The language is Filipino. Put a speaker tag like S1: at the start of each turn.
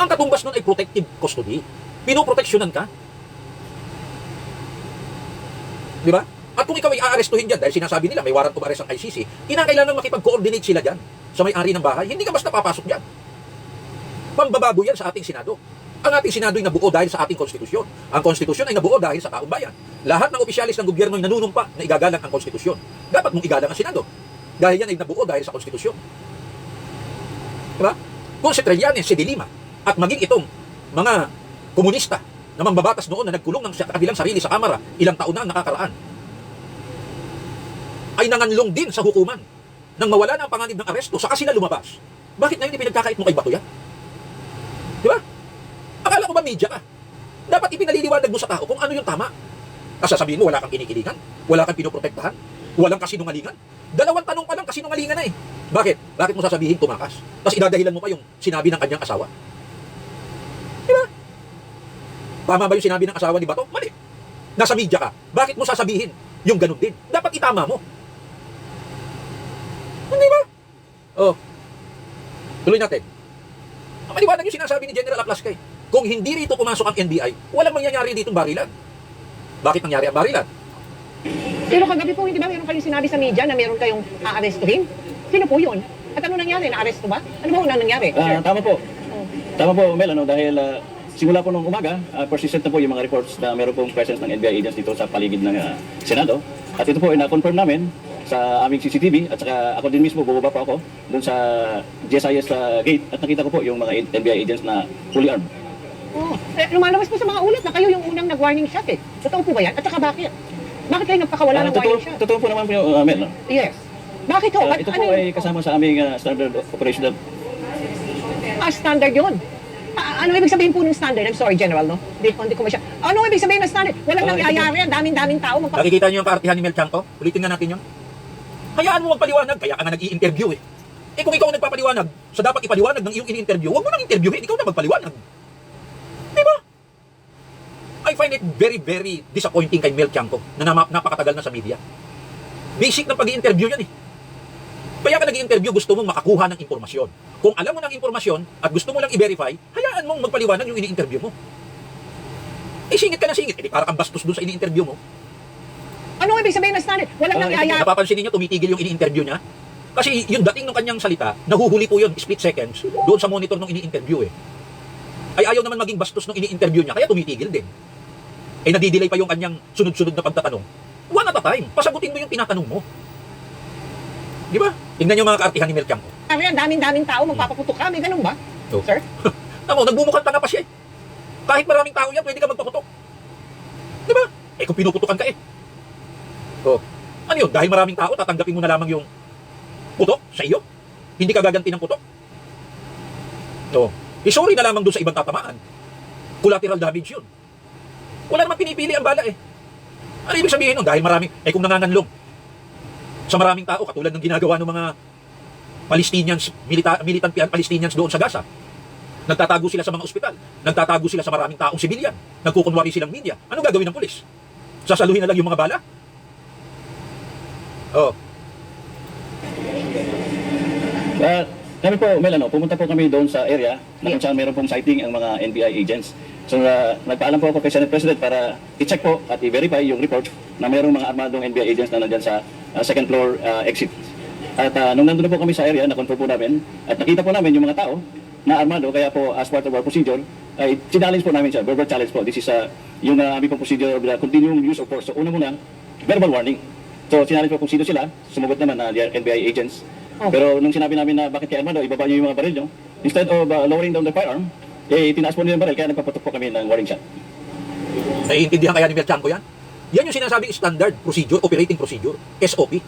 S1: Ang katumbas nun ay protective custody. Pinoproteksyonan ka. Di ba? At kung ikaw ay aarestuhin dyan, dahil sinasabi nila may warrant of arrest ang ICC, kinakailangan makipag-coordinate sila dyan sa may-ari ng bahay. Hindi ka basta papasok dyan. Pambabago yan sa ating Senado. Ang ating Senado ay nabuo dahil sa ating konstitusyon. Ang konstitusyon ay nabuo dahil sa taong bayan. Lahat ng opisyalis ng gobyerno ay nanunumpa na igagalang ang konstitusyon. Dapat mong igalang ang Senado. Dahil yan ay nabuo dahil sa konstitusyon. Diba? Kung si Trillanes, si De Lima, at maging itong mga komunista na mambabatas noon na nagkulong ng kabilang sarili sa kamara, ilang taon na ang nakakaraan, ay nanganlong din sa hukuman nang mawala na ang panganib ng aresto saka sila lumabas. Bakit ngayon ipinagkakait mo kay Bato yan? Diba? Akala ko ba media ka? Dapat ipinaliliwanag mo sa tao kung ano yung tama. Kasasabihin mo, wala kang kinikilingan, wala kang pinoprotektahan, walang kasinungalingan. Dalawang tanong pa lang kasinungalingan na eh. Bakit? Bakit mo sasabihin tumakas? Tapos idadahilan mo pa yung sinabi ng kanyang asawa. Diba? Tama ba yung sinabi ng asawa ni Bato? Mali. Nasa media ka. Bakit mo sasabihin yung ganun din? Dapat itama mo. Hindi ba? Oh. Tuloy natin. Ang maliwanag yung sinasabi ni General Aplaskay. Kung hindi rito pumasok ang NBI, walang mangyayari ditong barilan. Bakit nangyari ang barilan?
S2: Pero kagabi po, hindi ba meron kayong sinabi sa media na meron kayong aarestuhin? Sino po yun? At ano nangyari? Na-aresto ba? Ano ba unang nangyari?
S3: Tama po. Tama po, Mel, dahil simula po nung umaga, persistent na po yung mga reports na meron pong presence ng NBI agents dito sa paligid ng Senado. At ito po ay na-confirm namin sa aming CCTV at saka ako din mismo, bumaba po ako doon sa GSIS gate at nakita ko po yung mga NBI agents na fully armed.
S2: Oh, lumalabas po sa mga ulat na kayo yung unang nag-warning shot eh. Totoo po ba yan? At saka bakit? Bakit kayo nagpakawala ng warning shot?
S3: Totoo po naman po yung Mel.
S2: Yes. Bakit ho?
S3: Ito po ay kasama sa aming standard operational.
S2: Standard yun. Ano ibig sabihin po ng standard? I'm sorry, General, no? Hindi ko masya. Ano ibig sabihin ng standard? Walang nangyayari yan. Daming tao.
S1: Nakikita niyo yung kaartihan ni Mel Chanco? Ulitin nga natin yun. Hayaan mo magpaliwanag, kaya ka nga nag-i-interview eh. Eh kung ikaw ang nagpapaliwanag, sa dapat ipaliwanag ng iyong ini-interview, huwag mo nang interviewin, ikaw na magpaliwanag. Diba? I find it very, very disappointing kay Mel Chanco na napakatagal na sa media. Basic ng pag-i-interview yan eh. Kaya ka nag-i-interview, gusto mong makakuha ng impormasyon. Kung alam mo ng impormasyon at gusto mo lang i-verify, hayaan mong magpaliwanag yung ini-interview mo. Eh singit ka na singit, eh para kang bastos dun sa ini-interview mo.
S2: Ano ibig sabihin ng standard? Walang nangyayari.
S1: Napapansin niyo, tumitigil yung ini-interview niya? Kasi yung dating ng kanyang salita, nahuhuli po yun, split seconds, doon sa monitor ng ini-interview eh. Ay ayaw naman maging bastos ng ini-interview niya, kaya tumitigil din. Eh nadidelay pa yung kanyang sunod-sunod na pagtatanong. One at a time, pasagutin mo yung tinatanong mo. Di ba? Tingnan niyo mga kaartihan ni Mel Chanco.
S2: Daming tao, magpapaputok ka. May ganun ba?
S1: Oh.
S2: Sir?
S1: Tamo, nagbumukhang tanga pa siya eh. Kahit maraming tao yan, pwede ka magpaputok. Di ba? Eh kung pinuputukan ka eh. Oh. Ano yun? Dahil maraming tao, tatanggapin mo na lamang yung putok sa iyo? Hindi ka gaganti ng putok? No. Eh sorry na lamang doon sa ibang tatamaan. Collateral damage yun. Wala naman pinipili ang bala eh. Ano ibig sabihin nun? Dahil marami, eh kung nanganganlong sa maraming tao, katulad ng ginagawa ng mga Palestinians, militant Palestinians doon sa Gaza. Nagtatago sila sa mga ospital. Nagtatago sila sa maraming taong sibilyan. Nagkukunwari silang media. Ano gagawin ng pulis? Sasaluhin na lang yung mga bala? Oh.
S3: Kami po, Mel, pumunta po kami doon sa area na kung saan meron pong sighting ang mga NBI agents. So, nagpaalam po ako kay Senate President para i-check po at i-verify yung report na merong mga armadong NBI agents na nandyan sa second floor exit. At nung nandun na po kami sa area, na-confirm po namin at nakita po namin yung mga tao na armado, kaya po as part of our procedure, ay challenge po namin siya, verbal challenge po. This is yung aming pong procedure of the continuing use of force. So, una muna, verbal warning. So, challenge po kung sino sila, sumagot naman na they are NBI agents. Pero nung sinabi namin na bakit kaya armado, ibaba niyo yung mga baril nyo, instead of lowering down the firearm, eh tinaas po nila yung baril, kaya nagpapatok po kami ng warning shot.
S1: Naiintindihan kaya ni Mel Chanco yan? Yan yung sinasabing standard procedure, operating procedure, SOP.